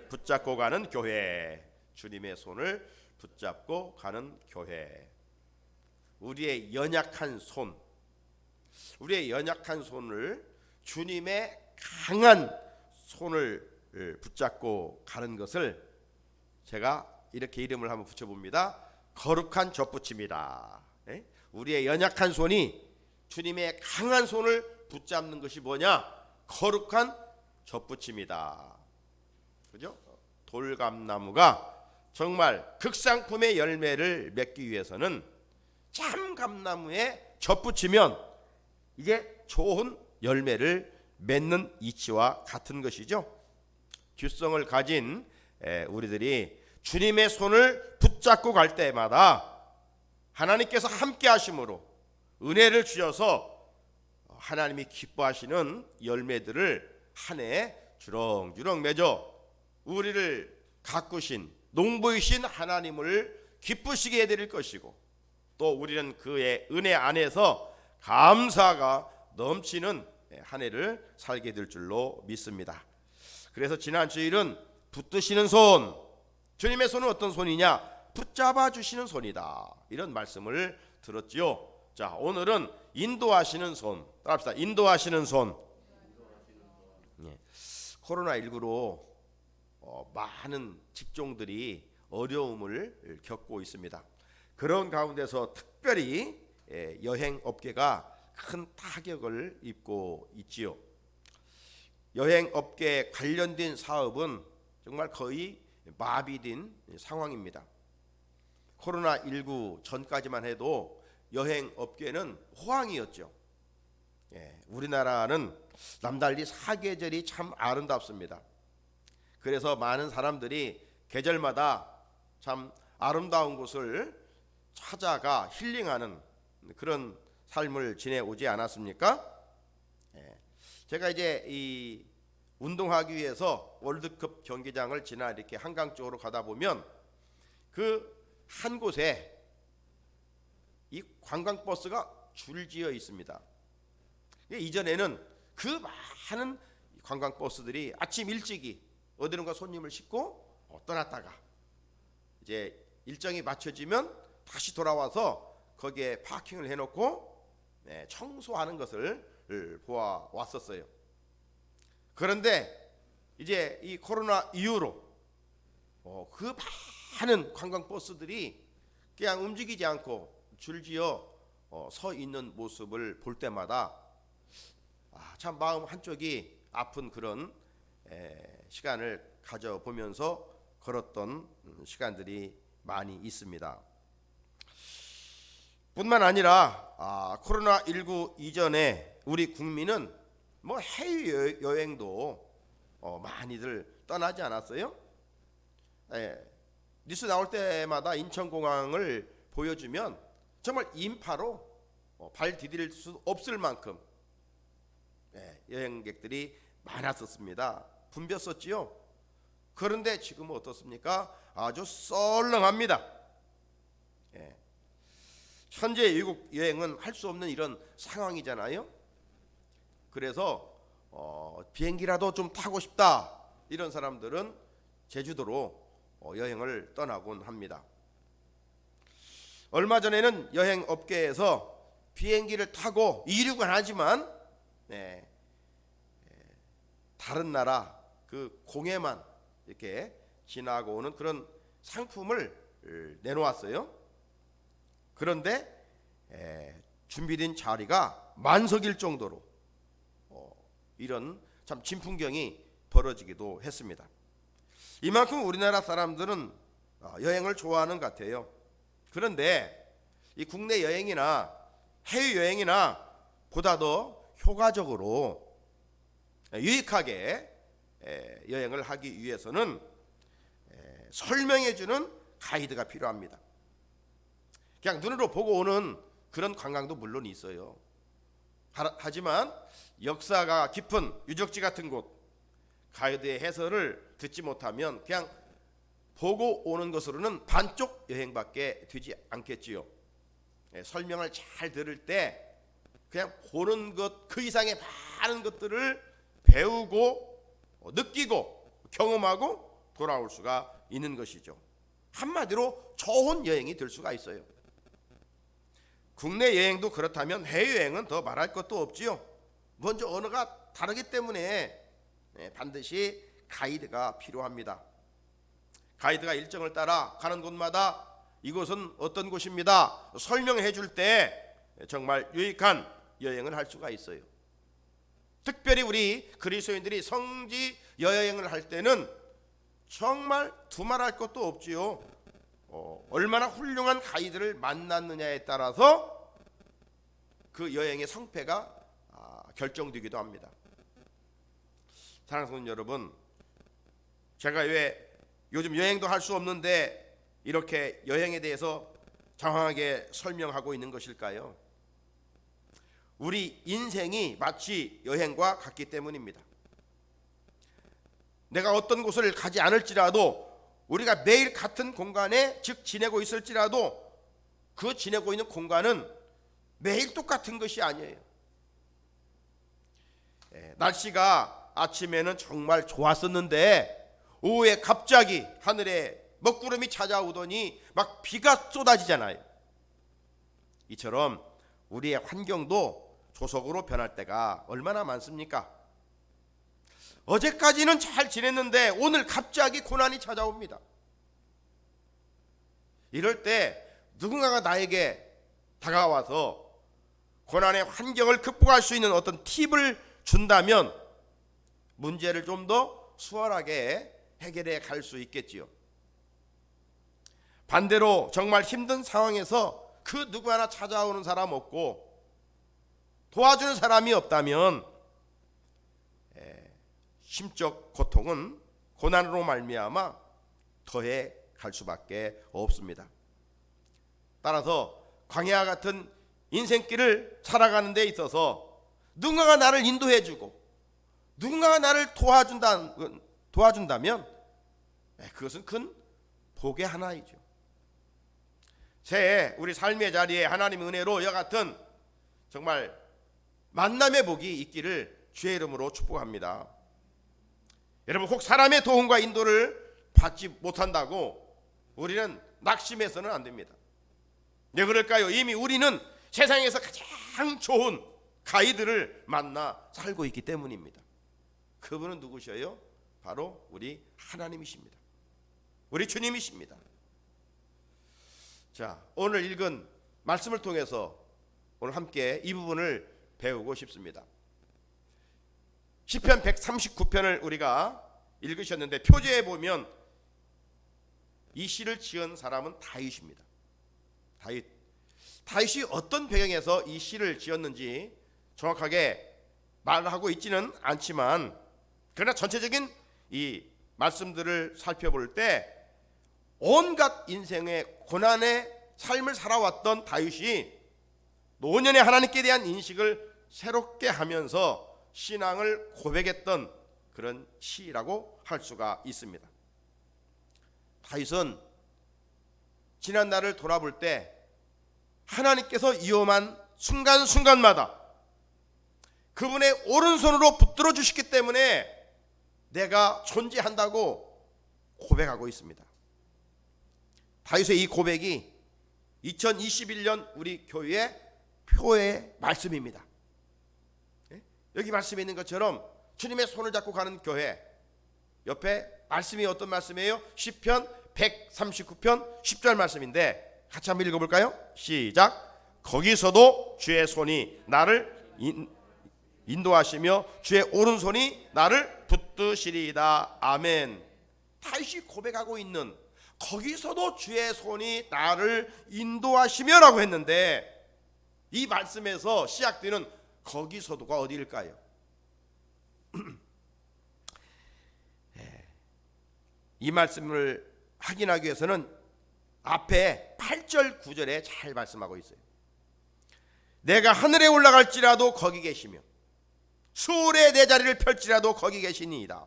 손을 붙잡고 가는 교회. 주님의 손을 붙잡고 가는 교회. 우리의 연약한 손, 우리의 연약한 손을 주님의 강한 손을 붙잡고 가는 것을 제가 이렇게 이름을 한번 붙여봅니다. 거룩한 젖붙임이다. 우리의 연약한 손이 주님의 강한 손을 붙잡는 것이 뭐냐? 거룩한 젖붙임이다. 그죠? 돌감나무가 정말 극상품의 열매를 맺기 위해서는 참감나무에 젖붙이면 이게 좋은 열매를 맺는 이치와 같은 것이죠. 규성을 가진 우리들이 주님의 손을 붙잡고 갈 때마다 하나님께서 함께 하심으로 은혜를 주셔서 하나님이 기뻐하시는 열매들을 한 해 주렁주렁 맺어 우리를 가꾸신 농부이신 하나님을 기쁘시게 해드릴 것이고, 또 우리는 그의 은혜 안에서 감사가 넘치는 한 해를 살게 될 줄로 믿습니다. 그래서 지난 주일은 붙드시는 손, 주님의 손은 어떤 손이냐? 붙잡아 주시는 손이다, 이런 말씀을 들었지요. 자, 오늘은 인도하시는 손 따라합시다. 인도하시는 손. 코로나19로 많은 직종들이 어려움을 겪고 있습니다. 그런 가운데서 특별히 여행업계가 큰 타격을 입고 있지요. 여행업계 관련된 사업은 정말 거의 마비된 상황입니다. 코로나19 전까지만 해도 여행업계는 호황이었죠. 우리나라는 남달리 사계절이 참 아름답습니다. 그래서 많은 사람들이 계절마다 참 아름다운 곳을 찾아가 힐링하는 그런 삶을 지내오지 않았습니까? 제가 이제 이 운동하기 위해서 월드컵 경기장을 지나 이렇게 한강 쪽으로 가다 보면 그 한 곳에 이 관광버스가 줄지어 있습니다. 이전에는 그 많은 관광버스들이 아침 일찍이 어디론가 손님을 싣고 떠났다가 이제 일정이 맞춰지면 다시 돌아와서 거기에 파킹을 해놓고 청소하는 것을 보아왔었어요. 그런데 이제 이 코로나 이후로 그 많은 관광버스들이 그냥 움직이지 않고 줄지어 서 있는 모습을 볼 때마다 참 마음 한쪽이 아픈 그런 시간을 가져보면서 걸었던 시간들이 많이 있습니다. 뿐만 아니라 코로나19 이전에 우리 국민은 뭐 해외여행도 많이들 떠나지 않았어요? 뉴스 나올 때마다 인천공항을 보여주면 정말 인파로 발 디딜 수 없을 만큼 여행객들이 많았었습니다. 붐볐었지요. 그런데 지금은 어떻습니까? 아주 썰렁합니다. 현재 외국 여행은 할 수 없는 이런 상황이잖아요. 그래서 비행기라도 좀 타고 싶다, 이런 사람들은 제주도로 여행을 떠나곤 합니다. 얼마 전에는 여행업계에서 비행기를 타고 이륙은 하지만 다른 나라 그 공해만 이렇게 지나고 오는 그런 상품을 내놓았어요. 그런데 준비된 자리가 만석일 정도로 이런 참 진풍경이 벌어지기도 했습니다. 이만큼 우리나라 사람들은 여행을 좋아하는 것 같아요. 그런데 이 국내 여행이나 해외 여행이나 보다 더 효과적으로 유익하게 여행을 하기 위해서는 설명해주는 가이드가 필요합니다. 그냥 눈으로 보고 오는 그런 관광도 물론 있어요. 하지만 역사가 깊은 유적지 같은 곳, 가이드의 해설을 듣지 못하면 그냥 보고 오는 것으로는 반쪽 여행밖에 되지 않겠지요. 설명을 잘 들을 때 그냥 보는 것 그 이상의 많은 것들을 배우고 느끼고 경험하고 돌아올 수가 있는 것이죠. 한마디로 좋은 여행이 될 수가 있어요. 국내 여행도 그렇다면 해외여행은 더 말할 것도 없지요. 먼저 언어가 다르기 때문에 반드시 가이드가 필요합니다. 가이드가 일정을 따라 가는 곳마다 이곳은 어떤 곳입니다 설명해 줄 때 정말 유익한 여행을 할 수가 있어요. 특별히 우리 그리스도인들이 성지 여행을 할 때는 정말 두말할 것도 없지요. 얼마나 훌륭한 가이드를 만났느냐에 따라서 그 여행의 성패가 결정되기도 합니다. 사랑하는 성도 여러분, 제가 왜 요즘 여행도 할 수 없는데 이렇게 여행에 대해서 장황하게 설명하고 있는 것일까요? 우리 인생이 마치 여행과 같기 때문입니다. 내가 어떤 곳을 가지 않을지라도 우리가 매일 같은 공간에 즉 지내고 있을지라도 그 지내고 있는 공간은 매일 똑같은 것이 아니에요. 날씨가 아침에는 정말 좋았었는데 오후에 갑자기 하늘에 먹구름이 찾아오더니 막 비가 쏟아지잖아요. 이처럼 우리의 환경도 조속으로 변할 때가 얼마나 많습니까? 어제까지는 잘 지냈는데 오늘 갑자기 고난이 찾아옵니다. 이럴 때 누군가가 나에게 다가와서 고난의 환경을 극복할 수 있는 어떤 팁을 준다면 문제를 좀 더 수월하게 해결해 갈 수 있겠지요. 반대로 정말 힘든 상황에서 그 누구 하나 찾아오는 사람 없고 도와주는 사람이 없다면 심적 고통은 고난으로 말미암아 더해 갈 수밖에 없습니다. 따라서 광야 같은 인생길을 살아가는 데 있어서 누군가가 나를 인도해주고 누군가가 나를 도와준다면 그것은 큰 복의 하나이죠. 새해 우리 삶의 자리에 하나님의 은혜로 이와 같은 정말 만남의 복이 있기를 주의 이름으로 축복합니다. 여러분, 혹 사람의 도움과 인도를 받지 못한다고 우리는 낙심해서는 안 됩니다. 왜 그럴까요? 이미 우리는 세상에서 가장 좋은 가이드를 만나 살고 있기 때문입니다. 그분은 누구셔요? 바로 우리 하나님이십니다. 우리 주님이십니다. 자, 오늘 읽은 말씀을 통해서 오늘 함께 이 부분을 배우고 싶습니다. 시편 139편을 우리가 읽으셨는데 표제에 보면 이 시를 지은 사람은 다윗입니다. 다윗이 어떤 배경에서 이 시를 지었는지 정확하게 말하고 있지는 않지만 그러나 전체적인 이 말씀들을 살펴볼 때 온갖 인생의 고난의 삶을 살아왔던 다윗이 노년의 하나님께 대한 인식을 새롭게 하면서 신앙을 고백했던 그런 시라고 할 수가 있습니다. 다윗은 지난 날을 돌아볼 때 하나님께서 위험한 순간순간마다 그분의 오른손으로 붙들어 주시기 때문에 내가 존재한다고 고백하고 있습니다. 다윗의 이 고백이 2021년 우리 교회의 표의 말씀입니다. 여기 말씀에 있는 것처럼 주님의 손을 잡고 가는 교회, 옆에 말씀이 어떤 말씀이에요? 시편 139편 10절 말씀인데 같이 한번 읽어볼까요? 시작. 거기서도 주의 손이 나를 인도하시며 주의 오른손이 나를 붙드시리이다. 아멘. 다윗이 고백하고 있는 거기서도 주의 손이 나를 인도하시며라고 했는데 이 말씀에서 시작되는 거기서도가 어디일까요? 이 말씀을 확인하기 위해서는 앞에 8절 9절에 잘 말씀하고 있어요. 내가 하늘에 올라갈지라도 거기 계시며 수월에 내 자리를 펼지라도 거기 계시니이다.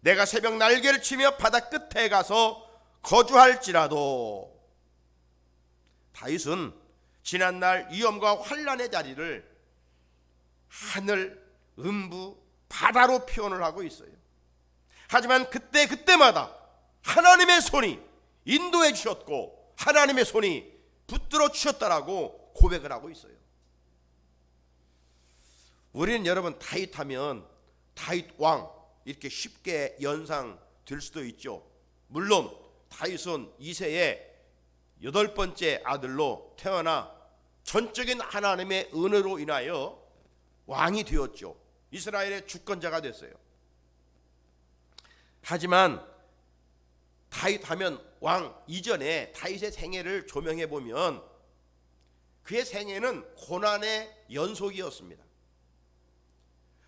내가 새벽 날개를 치며 바다 끝에 가서 거주할지라도. 다윗은 지난날 위험과 환난의 자리를 하늘, 음부, 바다로 표현을 하고 있어요. 하지만 그때마다 하나님의 손이 인도해 주셨고 하나님의 손이 붙들어 주셨다라고 고백을 하고 있어요. 우리는 여러분 다윗하면 다윗 왕 이렇게 쉽게 연상될 수도 있죠. 물론 다윗은 이새의 8번째 아들로 태어나 전적인 하나님의 은혜로 인하여 왕이 되었죠. 이스라엘의 주권자가 됐어요. 하지만 다윗하면 왕 이전에 다윗의 생애를 조명해 보면 그의 생애는 고난의 연속이었습니다.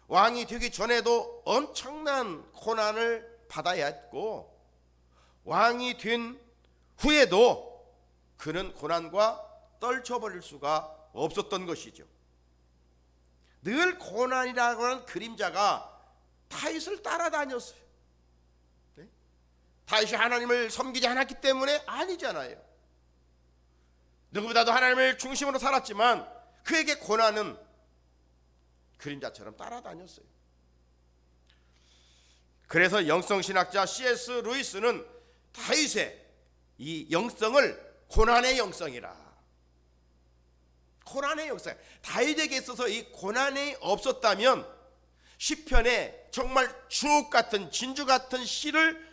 왕이 되기 전에도 엄청난 고난을 받아야 했고 왕이 된 후에도 그는 고난과 떨쳐버릴 수가 없었던 것이죠. 늘 고난이라고 하는 그림자가 다윗을 따라다녔어요. 네? 다윗이 하나님을 섬기지 않았기 때문에 아니잖아요. 누구보다도 하나님을 중심으로 살았지만 그에게 고난은 그림자처럼 따라다녔어요. 그래서 영성신학자 C.S. 루이스는 다윗의 이 영성을 고난의 영성이라. 고난의 영성. 다윗에게 있어서 이 고난이 없었다면 시편에 정말 주옥 같은 진주 같은 시를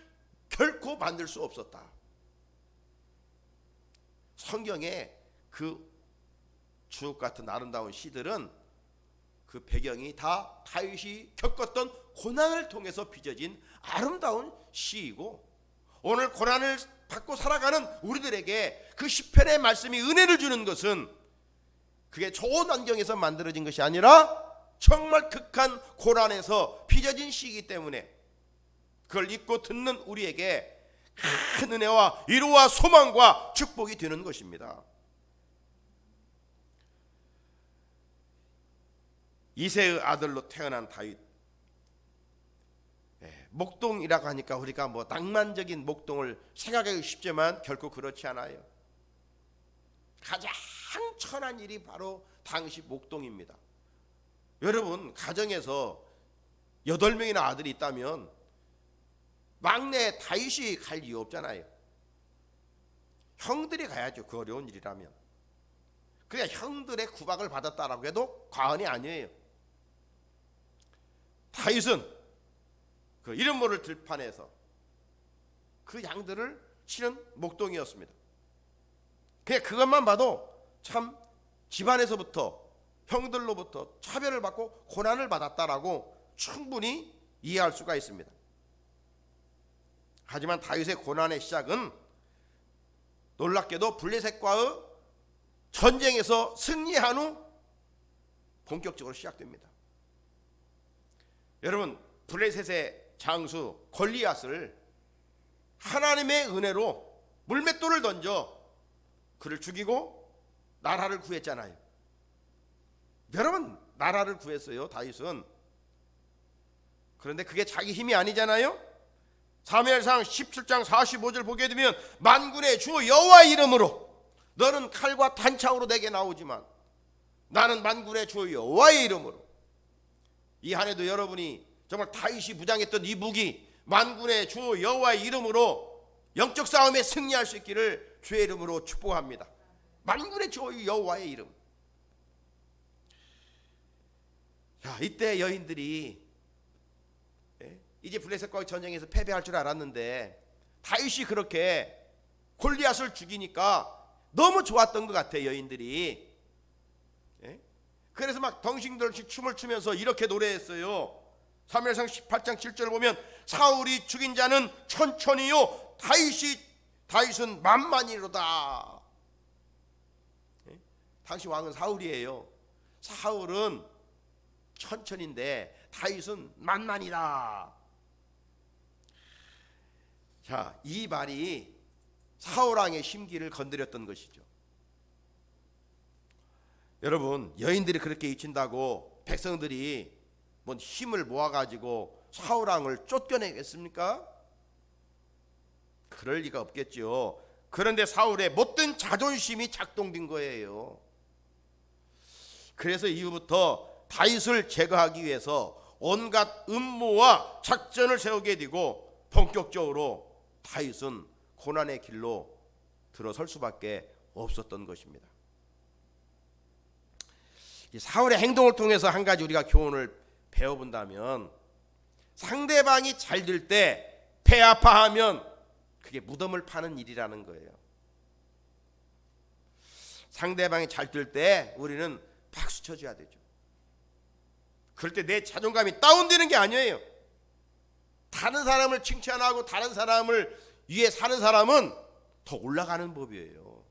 결코 만들 수 없었다. 성경에 그 주옥 같은 아름다운 시들은 그 배경이 다 다윗이 겪었던 고난을 통해서 빚어진 아름다운 시이고 오늘 고난을 받고 살아가는 우리들에게 그 시편의 말씀이 은혜를 주는 것은 그게 좋은 환경에서 만들어진 것이 아니라 정말 극한 고난에서 빚어진 시이기 때문에 그걸 읽고 듣는 우리에게 큰 은혜와 위로와 소망과 축복이 되는 것입니다. 이새의 아들로 태어난 다윗. 목동이라고 하니까 우리가 뭐 낭만적인 목동을 생각하기 쉽지만 결코 그렇지 않아요. 가장 천한 일이 바로 당시 목동입니다. 여러분 가정에서 8명이나 아들이 있다면 막내 다윗이 갈 이유 없잖아요. 형들이 가야죠. 그 어려운 일이라면. 그냥 형들의 구박을 받았다라고 해도 과언이 아니에요. 다윗은 그 이름 모를 들판에서 그 양들을 치는 목동이었습니다. 그냥 그것만 봐도 참 집안에서부터 형들로부터 차별을 받고 고난을 받았다라고 충분히 이해할 수가 있습니다. 하지만 다윗의 고난의 시작은 놀랍게도 블레셋과의 전쟁에서 승리한 후 본격적으로 시작됩니다. 여러분 블레셋의 장수 골리앗을 하나님의 은혜로 물맷돌을 던져 그를 죽이고 나라를 구했잖아요. 여러분 나라를 구했어요 다윗은. 그런데 그게 자기 힘이 아니잖아요. 사무엘상 17장 45절 보게 되면 만군의 주 여호와의 이름으로 너는 칼과 단창으로 내게 나오지만 나는 만군의 주 여호와의 이름으로. 이 한 해도 여러분이 정말 다윗이 무장했던 이 무기 만군의 주 여호와의 이름으로 영적 싸움에 승리할 수 있기를 주의 이름으로 축복합니다. 만군의 주 여호와의 이름. 자, 이때 여인들이 이제 블레셋과의 전쟁에서 패배할 줄 알았는데 다윗이 그렇게 골리앗을 죽이니까 너무 좋았던 것 같아요 여인들이. 그래서 막 덩실덩실 춤을 추면서 이렇게 노래했어요. 사무엘상 18장 7절을 보면 사울이 죽인 자는 천천히요 다윗은 만만이로다. 당시 왕은 사울이에요. 사울은 천천인데 다윗은 만만이다. 자, 이 말이 사울왕의 심기를 건드렸던 것이죠. 여러분 여인들이 그렇게 외친다고 백성들이 뭔 힘을 모아가지고 사울왕을 쫓겨내겠습니까? 그럴 리가 없겠죠. 그런데 사울의 못된 자존심이 작동된 거예요. 그래서 이후부터 다윗을 제거하기 위해서 온갖 음모와 작전을 세우게 되고 본격적으로 다윗은 고난의 길로 들어설 수밖에 없었던 것입니다. 사울의 행동을 통해서 한 가지 우리가 교훈을 배워본다면, 상대방이 잘 될 때 배 아파하면 그게 무덤을 파는 일이라는 거예요. 상대방이 잘 될 때 우리는 박수 쳐줘야 되죠. 그럴 때 내 자존감이 다운되는 게 아니에요. 다른 사람을 칭찬하고 다른 사람을 위해 사는 사람은 더 올라가는 법이에요.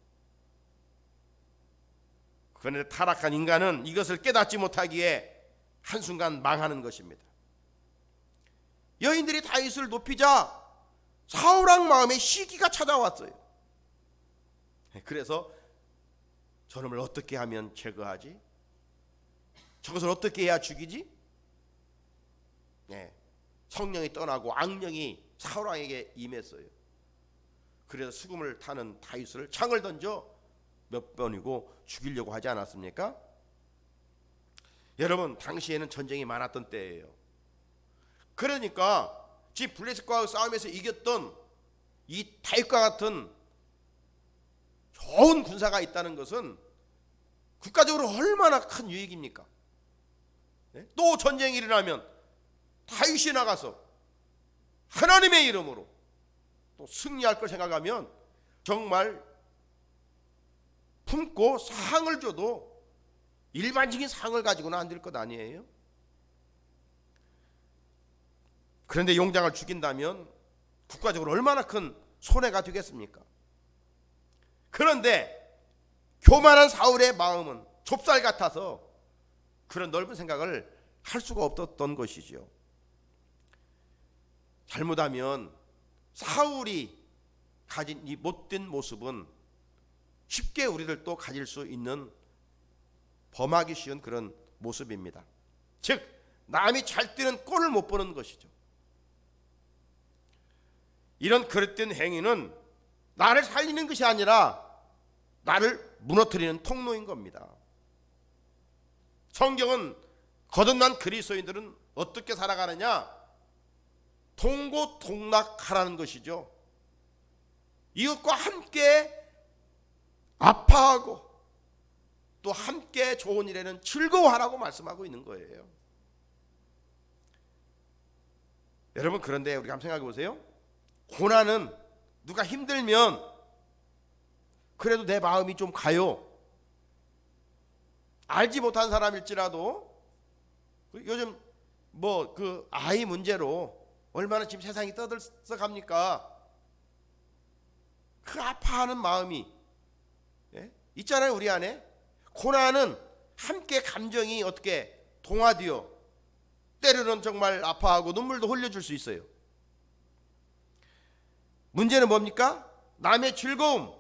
그런데 타락한 인간은 이것을 깨닫지 못하기에 한순간 망하는 것입니다. 여인들이 다윗을 높이자 사울 왕 마음에 시기가 찾아왔어요. 그래서 저놈을 어떻게 하면 제거하지? 저것을 어떻게 해야 죽이지? 성령이 떠나고 악령이 사울 왕에게 임했어요. 그래서 수금을 타는 다윗을 창을 던져 몇 번이고 죽이려고 하지 않았습니까? 여러분, 당시에는 전쟁이 많았던 때예요. 그러니까 지금 블레셋과 싸움에서 이겼던 이 다윗과 같은 좋은 군사가 있다는 것은 국가적으로 얼마나 큰 유익입니까? 또 전쟁이 일어나면 다윗이 나가서 하나님의 이름으로 또 승리할 걸 생각하면 정말 품고 상을 줘도 일반적인 상을 가지고는 안 될 것 아니에요? 그런데 용장을 죽인다면 국가적으로 얼마나 큰 손해가 되겠습니까? 그런데 교만한 사울의 마음은 좁쌀 같아서 그런 넓은 생각을 할 수가 없었던 것이죠. 잘못하면 사울이 가진 이 못된 모습은 쉽게 우리들도 가질 수 있는 범하기 쉬운 그런 모습입니다. 즉, 남이 잘 뛰는 꼴을 못 보는 것이죠. 이런 그릇된 행위는 나를 살리는 것이 아니라 나를 무너뜨리는 통로인 겁니다. 성경은 거듭난 그리스도인들은 어떻게 살아가느냐? 동고동락하라는 것이죠. 이웃과 함께 아파하고 또 함께 좋은 일에는 즐거워하라고 말씀하고 있는 거예요. 여러분, 그런데 우리가 한번 생각해 보세요. 고난은 누가 힘들면 그래도 내 마음이 좀 가요. 알지 못한 사람일지라도 요즘 뭐 그 아이 문제로 얼마나 지금 세상이 떠들썩합니까? 그 아파하는 마음이 있잖아요, 우리 안에. 고난은 함께 감정이 어떻게 동화되어 때로는 정말 아파하고 눈물도 흘려줄 수 있어요. 문제는 뭡니까? 남의 즐거움,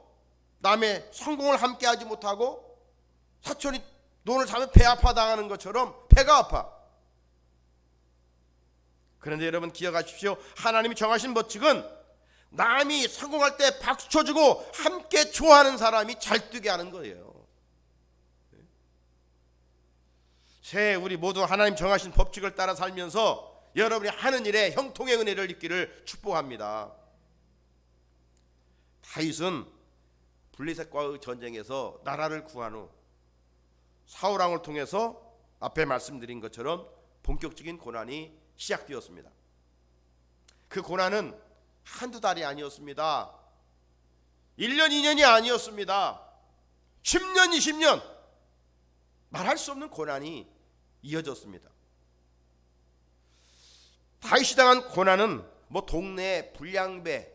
남의 성공을 함께 하지 못하고 사촌이 돈을 사면 배 아파 당하는 것처럼 배가 아파. 그런데 여러분 기억하십시오. 하나님이 정하신 법칙은 남이 성공할 때 박수 쳐주고 함께 좋아하는 사람이 잘 뛰게 하는 거예요. 새해 우리 모두 하나님 정하신 법칙을 따라 살면서 여러분이 하는 일에 형통의 은혜를 입기를 축복합니다. 다윗은 블레셋과의 전쟁에서 나라를 구한 후 사울 왕을 통해서 앞에 말씀드린 것처럼 본격적인 고난이 시작되었습니다. 그 고난은 한두 달이 아니었습니다. 1년 2년이 아니었습니다. 10년 20년 말할 수 없는 고난이 이어졌습니다. 다윗이 당한 고난은 뭐 동네 불량배,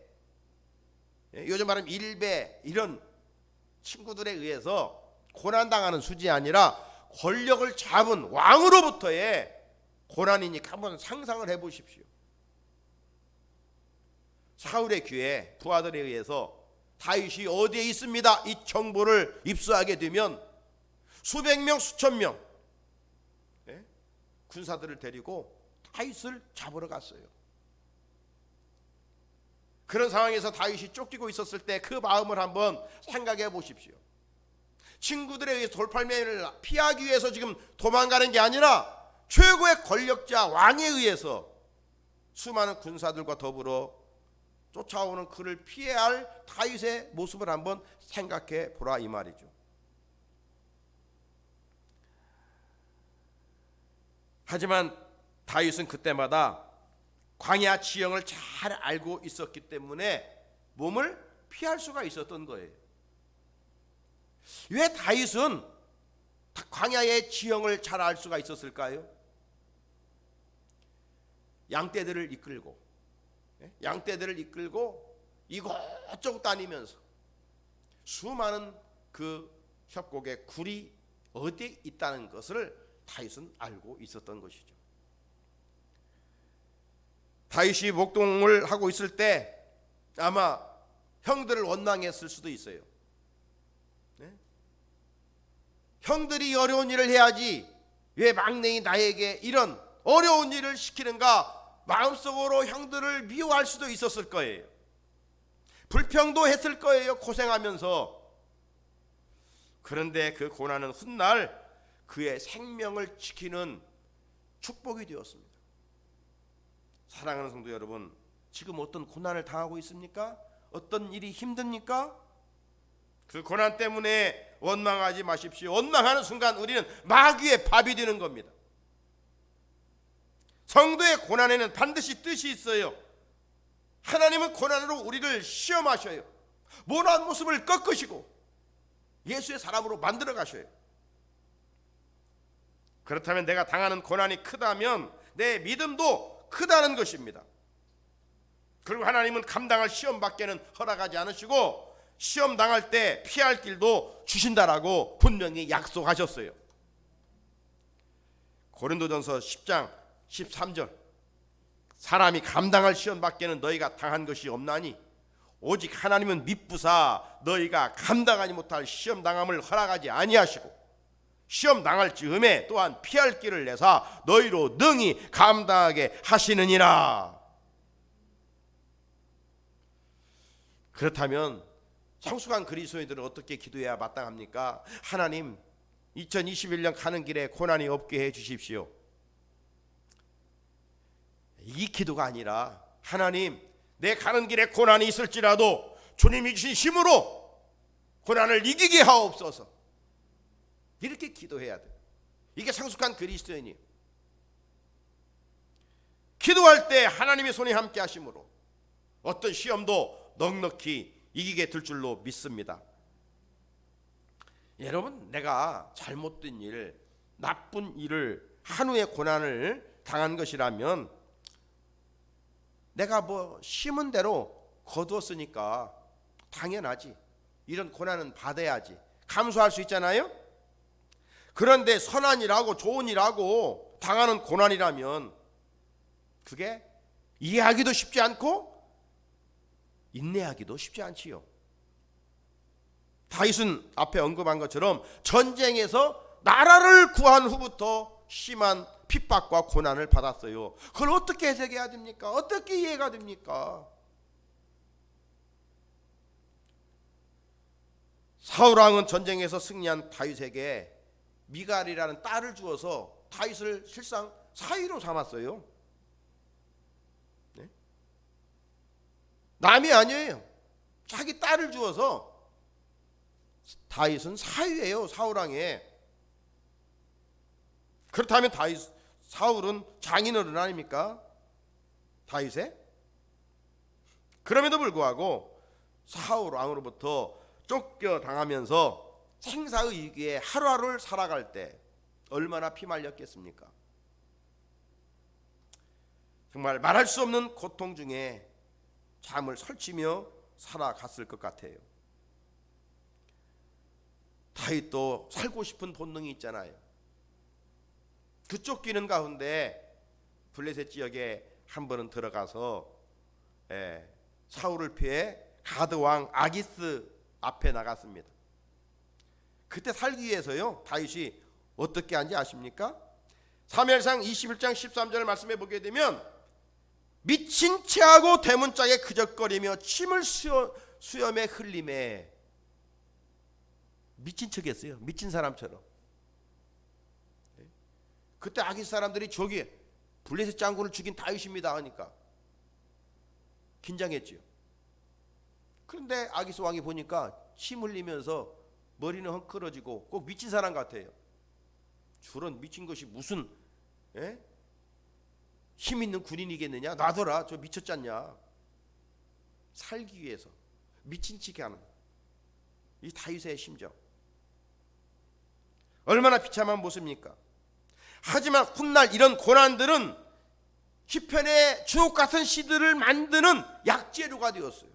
요즘 말하면 일배, 이런 친구들에 의해서 고난당하는 수준이 아니라 권력을 잡은 왕으로부터의 고난이니까 한번 상상을 해보십시오. 사울의 귀에 부하들에 의해서 다윗이 어디에 있습니다 이 정보를 입수하게 되면 수백 명 수천 명 군사들을 데리고 다윗을 잡으러 갔어요. 그런 상황에서 다윗이 쫓기고 있었을 때 그 마음을 한번 생각해 보십시오. 친구들에 의해서 돌팔매를 피하기 위해서 지금 도망가는 게 아니라 최고의 권력자 왕에 의해서 수많은 군사들과 더불어 쫓아오는 그를 피해야 할 다윗의 모습을 한번 생각해 보라 이 말이죠. 하지만 다윗은 그때마다 광야 지형을 잘 알고 있었기 때문에 몸을 피할 수가 있었던 거예요. 왜 다윗은 광야의 지형을 잘 알 수가 있었을까요? 양떼들을 이끌고 이곳저곳 다니면서 수많은 그 협곡의 굴이 어디에 있다는 것을 다윗은 알고 있었던 것이죠. 다윗이 목동을 하고 있을 때 아마 형들을 원망했을 수도 있어요. 네? 형들이 어려운 일을 해야지 왜 막내인 나에게 이런 어려운 일을 시키는가, 마음속으로 형들을 미워할 수도 있었을 거예요. 불평도 했을 거예요, 고생하면서. 그런데 그 고난은 훗날 그의 생명을 지키는 축복이 되었습니다. 사랑하는 성도 여러분, 지금 어떤 고난을 당하고 있습니까? 어떤 일이 힘듭니까? 그 고난 때문에 원망하지 마십시오. 원망하는 순간 우리는 마귀의 밥이 되는 겁니다. 성도의 고난에는 반드시 뜻이 있어요. 하나님은 고난으로 우리를 시험하셔요. 모난 모습을 꺾으시고 예수의 사람으로 만들어 가셔요. 그렇다면 내가 당하는 고난이 크다면 내 믿음도 크다는 것입니다. 그리고 하나님은 감당할 시험밖에는 허락하지 않으시고 시험 당할 때 피할 길도 주신다라고 분명히 약속하셨어요. 고린도전서 10장 13절, 사람이 감당할 시험밖에는 너희가 당한 것이 없나니 오직 하나님은 미쁘사 너희가 감당하지 못할 시험 당함을 허락하지 아니하시고 시험 당할 즈음에 또한 피할 길을 내사 너희로 능히 감당하게 하시느니라. 그렇다면 성숙한 그리스도인들은 어떻게 기도해야 마땅합니까? 하나님, 2021년 가는 길에 고난이 없게 해 주십시오. 이 기도가 아니라 하나님, 내 가는 길에 고난이 있을지라도 주님이 주신 힘으로 고난을 이기게 하옵소서. 이렇게 기도해야 돼. 이게 성숙한 그리스도인이에요. 기도할 때 하나님의 손이 함께 하심으로 어떤 시험도 넉넉히 이기게 될 줄로 믿습니다. 여러분, 내가 잘못된 일, 나쁜 일을 한 후에 고난을 당한 것이라면 내가 심은 대로 거두었으니까 당연하지, 이런 고난은 받아야지, 감수할 수 있잖아요. 그런데 선한 일하고 좋은 일하고 당하는 고난이라면 그게 이해하기도 쉽지 않고 인내하기도 쉽지 않지요. 다윗은 앞에 언급한 것처럼 전쟁에서 나라를 구한 후부터 심한 핍박과 고난을 받았어요. 그걸 어떻게 해석해야 됩니까? 어떻게 이해가 됩니까? 사울왕은 전쟁에서 승리한 다윗에게 미갈이라는 딸을 주어서 다윗을 실상 사위로 삼았어요. 네? 남이 아니에요. 자기 딸을 주어서. 다윗은 사위예요, 사울왕에. 그렇다면 사울은 장인어른 아닙니까? 다윗의? 그럼에도 불구하고 사울 왕으로부터 쫓겨당하면서 생사의기에 하루하루를 살아갈 때 얼마나 피말렸겠습니까? 정말 말할 수 없는 고통 중에 잠을 설치며 살아갔을 것 같아요. 다윗도 살고 싶은 본능이 있잖아요. 그 쫓기는 가운데 블레셋 지역에 한 번은 들어가서 사울을 피해 가드 왕 아기스 앞에 나갔습니다. 그때 살기 위해서요, 다윗이 어떻게 한지 아십니까? 사무엘상 21장 13절을 말씀해 보게 되면 미친 체하고 대문짝에 그적거리며 침을 수염에 흘림에, 미친 척했어요. 미친 사람처럼. 그때 아기스 사람들이 저기 블레셋 장군을 죽인 다윗입니다 하니까 긴장했지요. 그런데 아기스 왕이 보니까 침 흘리면서 머리는 헝클어지고 꼭 미친 사람 같아요. 저런 미친 것이 무슨 힘 있는 군인이겠느냐? 놔둬라, 저 미쳤잖냐. 살기 위해서 미친 척 하는 이 다윗의 심정 얼마나 비참한 모습입니까? 하지만 훗날 이런 고난들은 시편의 주옥 같은 시들을 만드는 약재료가 되었어요.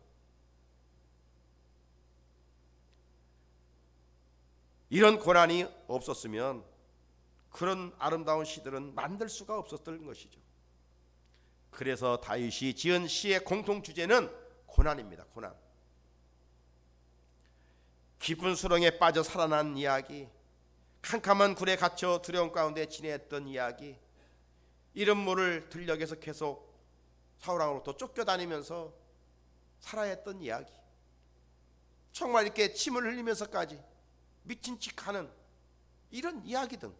이런 고난이 없었으면 그런 아름다운 시들은 만들 수가 없었던 것이죠. 그래서 다윗이 지은 시의 공통 주제는 고난입니다. 고난. 깊은 수렁에 빠져 살아난 이야기, 캄캄한 굴에 갇혀 두려움 가운데 지냈던 이야기, 이름 모를 들녘에서 계속 사울왕으로부터 쫓겨다니면서 살아야 했던 이야기, 정말 이렇게 침을 흘리면서까지 미친 척하는 이런 이야기 등,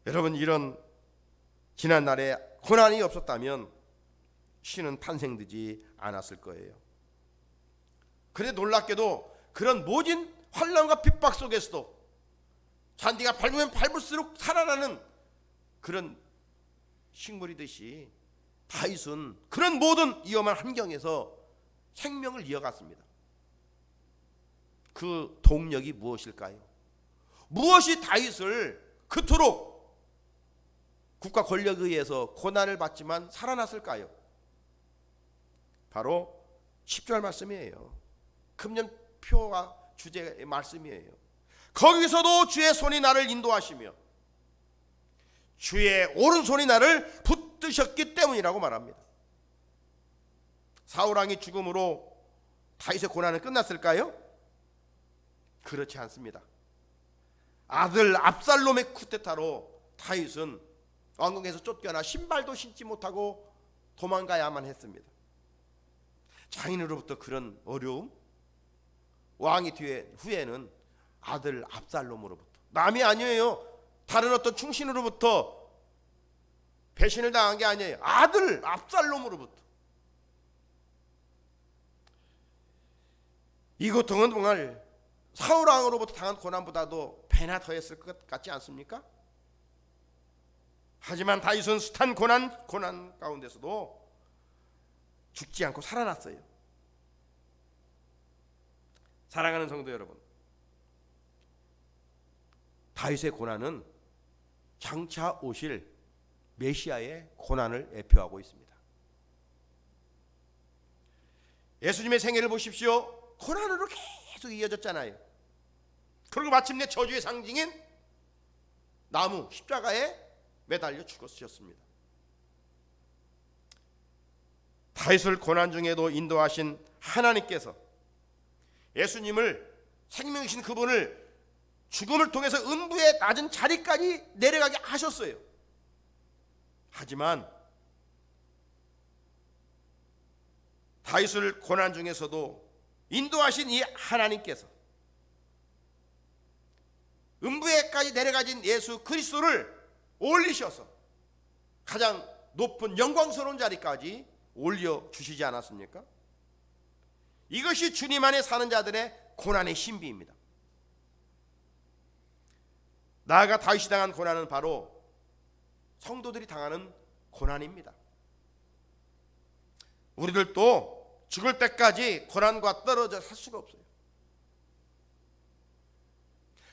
여러분, 이런 지난날에 고난이 없었다면 시는 탄생되지 않았을 거예요. 그런데 놀랍게도 그런 모진 환난과 핍박 속에서도 잔디가 밟으면 밟을수록 살아나는 그런 식물이듯이 다윗은 그런 모든 위험한 환경에서 생명을 이어갔습니다. 그 동력이 무엇일까요? 무엇이 다윗을 그토록 국가 권력에 의해서 고난을 받지만 살아났을까요? 바로 10절 말씀이에요. 금년표가 주제의 말씀이에요. 거기서도 주의 손이 나를 인도하시며 주의 오른손이 나를 붙드셨기 때문이라고 말합니다. 사울왕이 죽음으로 다윗의 고난은 끝났을까요? 그렇지 않습니다. 아들 압살롬의 쿠데타로 다윗은 왕궁에서 쫓겨나 신발도 신지 못하고 도망가야만 했습니다. 장인으로부터 그런 어려움, 왕이 후에는 아들 압살롬으로부터, 남이 아니에요. 다른 어떤 충신으로부터 배신을 당한 게 아니에요. 아들 압살롬으로부터. 이 고통은 정말 사울왕으로부터 당한 고난보다도 배나 더했을 것 같지 않습니까? 하지만 다윗은 숱한 고난 가운데서도 죽지 않고 살아났어요. 사랑하는 성도 여러분, 다윗의 고난은 장차 오실 메시아의 고난을 예표하고 있습니다. 예수님의 생애를 보십시오. 고난으로 계속 이어졌잖아요. 그리고 마침내 저주의 상징인 나무 십자가에 매달려 죽으셨습니다. 다윗을 고난 중에도 인도하신 하나님께서 예수님을, 생명이신 그분을 죽음을 통해서 음부의 낮은 자리까지 내려가게 하셨어요. 하지만 다윗을 고난 중에서도 인도하신 이 하나님께서 음부에까지 내려가진 예수 그리스도를 올리셔서 가장 높은 영광스러운 자리까지 올려주시지 않았습니까? 이것이 주님 안에 사는 자들의 고난의 신비입니다. 나아가 다윗이 당한 고난은 바로 성도들이 당하는 고난입니다. 우리들도 죽을 때까지 고난과 떨어져 살 수가 없어요.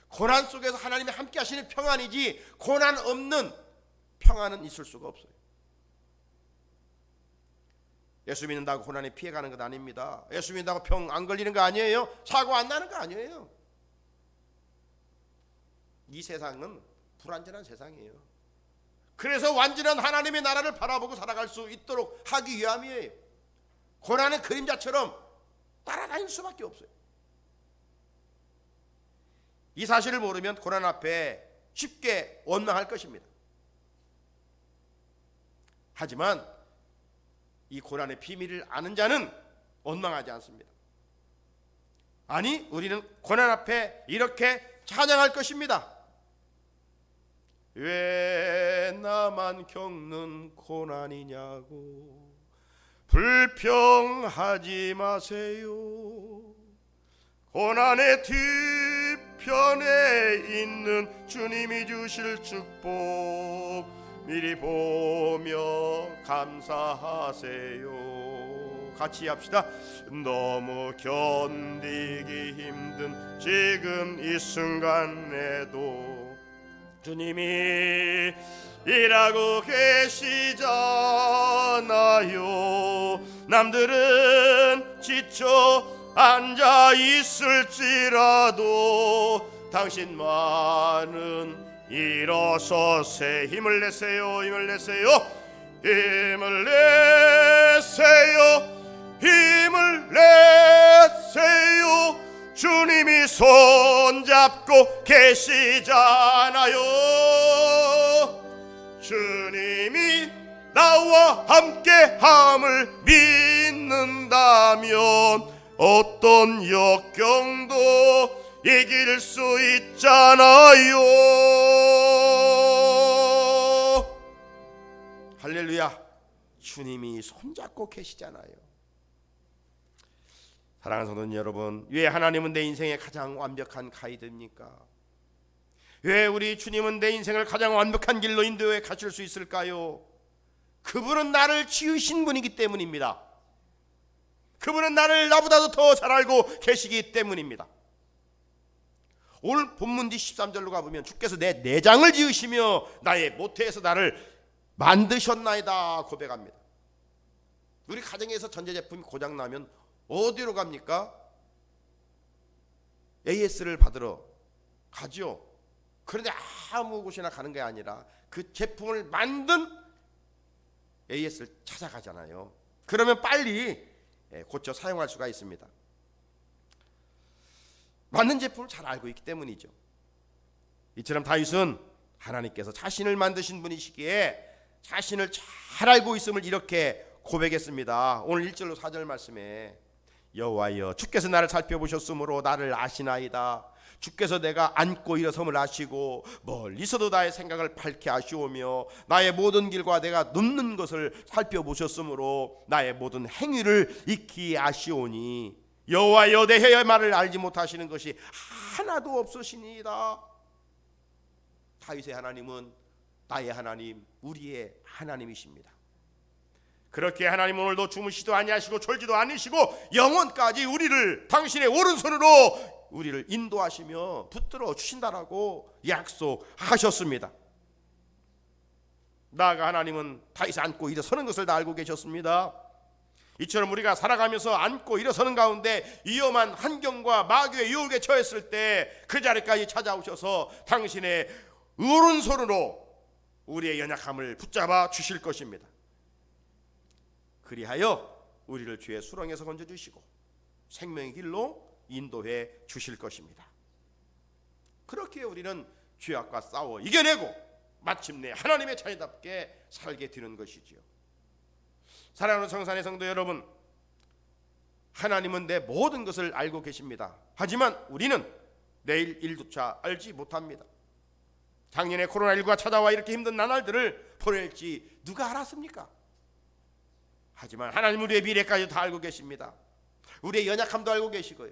고난 속에서 하나님이 함께 하시는 평안이지 고난 없는 평안은 있을 수가 없어요. 예수 믿는다고 고난에 피해가는 것 아닙니다. 예수 믿는다고 병 안 걸리는 거 아니에요. 사고 안 나는 거 아니에요. 이 세상은 불완전한 세상이에요. 그래서 완전한 하나님의 나라를 바라보고 살아갈 수 있도록 하기 위함이에요. 고난은 그림자처럼 따라다닐 수밖에 없어요. 이 사실을 모르면 고난 앞에 쉽게 원망할 것입니다. 하지만 이 고난의 비밀을 아는 자는 원망하지 않습니다. 아니, 우리는 고난 앞에 이렇게 찬양할 것입니다. 왜 나만 겪는 고난이냐고 불평하지 마세요. 고난의 뒤편에 있는 주님이 주실 축복 미리 보며 감사하세요. 같이 합시다. 너무 견디기 힘든 지금 이 순간에도 주님이 일하고 계시잖아요. 남들은 지쳐 앉아 있을지라도 당신만은 일어서세. 힘을 내세요. 힘을 내세요. 힘을 내세요. 힘을 내세요. 주님이 손잡고 계시잖아요. 주님이 나와 함께함을 믿는다면 어떤 역경도 이길 수 있잖아요. 할렐루야. 주님이 손잡고 계시잖아요. 사랑하는 성도님 여러분, 왜 하나님은 내 인생의 가장 완벽한 가이드입니까? 왜 우리 주님은 내 인생을 가장 완벽한 길로 인도해 가실 수 있을까요? 그분은 나를 지으신 분이기 때문입니다. 그분은 나를 나보다도 더 잘 알고 계시기 때문입니다. 오늘 본문 뒤 13절로 가보면 주께서 내 내장을 지으시며 나의 모태에서 나를 만드셨나이다 고백합니다. 우리 가정에서 전자제품이 고장나면 어디로 갑니까? AS를 받으러 가죠. 그런데 아무 곳이나 가는 게 아니라 그 제품을 만든 AS를 찾아가잖아요. 그러면 빨리 고쳐 사용할 수가 있습니다. 맞는 제품을 잘 알고 있기 때문이죠. 이처럼 다윗은 하나님께서 자신을 만드신 분이시기에 자신을 잘 알고 있음을 이렇게 고백했습니다. 오늘 1절로 4절 말씀에 여호와여 주께서 나를 살펴보셨으므로 나를 아시나이다. 주께서 내가 앉고 일어섬을 아시고 멀리서도 나의 생각을 밝게 아시오며 나의 모든 길과 내가 눕는 것을 살펴보셨으므로 나의 모든 행위를 익히 아시오니 여호와여 내 혀의 말을 알지 못하시는 것이 하나도 없으시니이다. 다윗의 하나님은 나의 하나님, 우리의 하나님이십니다. 그렇게 하나님 오늘도 주무시도 아니하시고 졸지도 않으시고 영원까지 우리를 당신의 오른손으로 우리를 인도하시며 붙들어 주신다라고 약속하셨습니다. 나아가 하나님은 다윗이 앉고 일어서는 것을 다 알고 계셨습니다. 이처럼 우리가 살아가면서 앉고 일어서는 가운데 위험한 환경과 마귀의 유혹에 처했을 때 그 자리까지 찾아오셔서 당신의 오른손으로 우리의 연약함을 붙잡아 주실 것입니다. 그리하여 우리를 주의 수렁에서 건져주시고 생명의 길로 인도해 주실 것입니다. 그렇게 우리는 죄악과 싸워 이겨내고 마침내 하나님의 자녀답게 살게 되는 것이지요. 사랑하는 성산의 성도 여러분, 하나님은 내 모든 것을 알고 계십니다. 하지만 우리는 내일 일조차 알지 못합니다. 작년에 코로나19가 찾아와 이렇게 힘든 나날들을 보낼지 누가 알았습니까? 하지만 하나님 우리의 미래까지 다 알고 계십니다. 우리의 연약함도 알고 계시고요,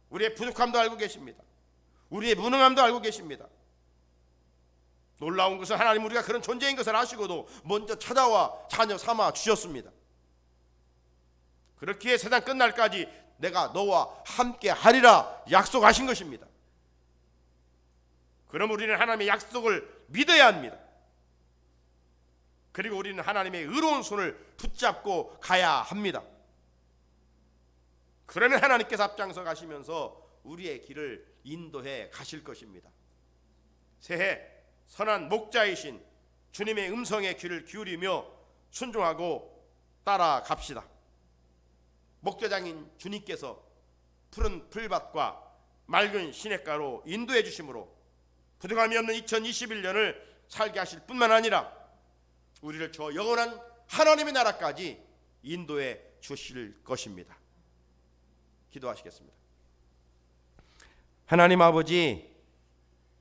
우리의 부족함도 알고 계십니다. 우리의 무능함도 알고 계십니다. 놀라운 것은 하나님 우리가 그런 존재인 것을 아시고도 먼저 찾아와 자녀 삼아 주셨습니다. 그렇기에 세상 끝날까지 내가 너와 함께 하리라 약속하신 것입니다. 그럼 우리는 하나님의 약속을 믿어야 합니다. 그리고 우리는 하나님의 의로운 손을 붙잡고 가야 합니다. 그러면 하나님께서 앞장서 가시면서 우리의 길을 인도해 가실 것입니다. 새해 선한 목자이신 주님의 음성에 귀를 기울이며 순종하고 따라갑시다. 목자장인 주님께서 푸른 풀밭과 맑은 시냇가로 인도해 주심으로 부족함이 없는 2021년을 살게 하실 뿐만 아니라 우리를 저 영원한 하나님의 나라까지 인도해 주실 것입니다. 기도하시겠습니다. 하나님 아버지,